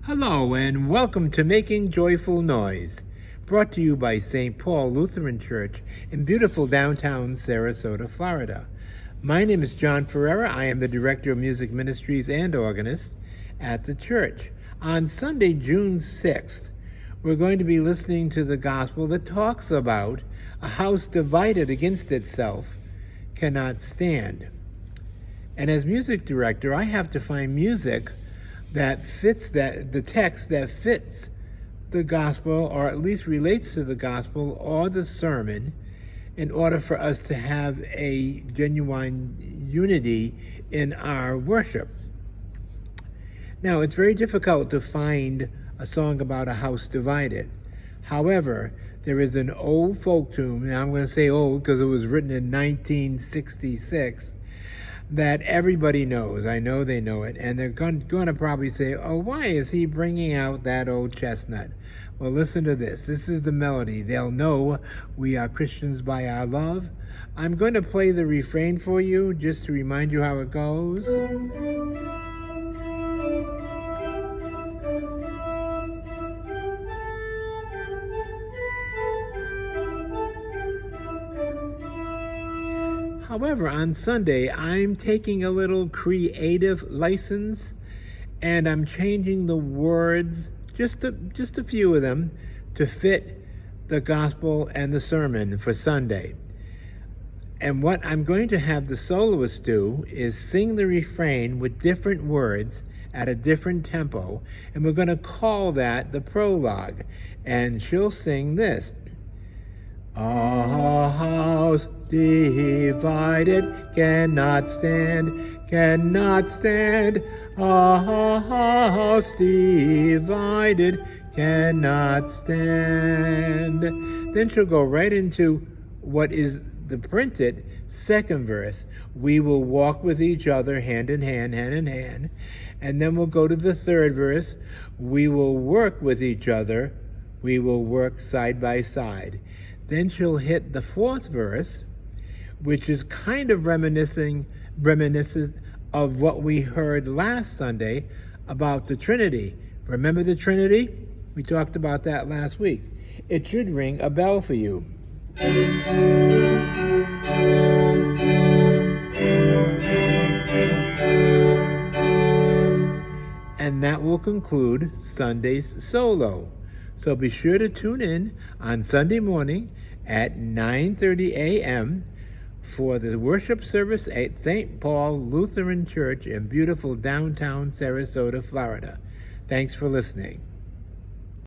Hello and welcome to Making Joyful Noise, brought to you by St. Paul Lutheran Church in beautiful downtown Sarasota, Florida. My name is John Ferreira. I am the Director of Music Ministries and organist at the church. On Sunday, June 6th, we're going to be listening to the gospel that talks about a house divided against itself cannot stand. And as music director, I have to find music that fits the text that fits the gospel, or at least relates to the gospel or the sermon, in order for us to have a genuine unity in our worship. Now, it's very difficult to find a song about a house divided. However, there is an old folk tune, and I'm going to say old because it was written in 1966, that everybody knows. I know they know it, and they're going to probably say, oh, why is he bringing out that old chestnut? Well, listen to this. This is the melody. They'll know we are Christians by our love. I'm going to play the refrain for you just to remind you how it goes. However, on Sunday, I'm taking a little creative license, and I'm changing the words, just a few of them, to fit the gospel and the sermon for Sunday. And what I'm going to have the soloist do is sing the refrain with different words at a different tempo, and we're going to call that the prologue. And she'll sing this. A house divided cannot stand, cannot stand. A house divided cannot stand. Then she'll go right into what is the printed second verse. We will walk with each other hand in hand, hand in hand. And then we'll go to the third verse. We will work with each other. We will work side by side. Then she'll hit the fourth verse, which is kind of reminiscent of what we heard last Sunday about the Trinity. Remember the Trinity? We talked about that last week. It should ring a bell for you. And that will conclude Sunday's solo. So be sure to tune in on Sunday morning at 9:30 a.m. for the worship service at St. Paul Lutheran Church in beautiful downtown Sarasota, Florida. Thanks for listening.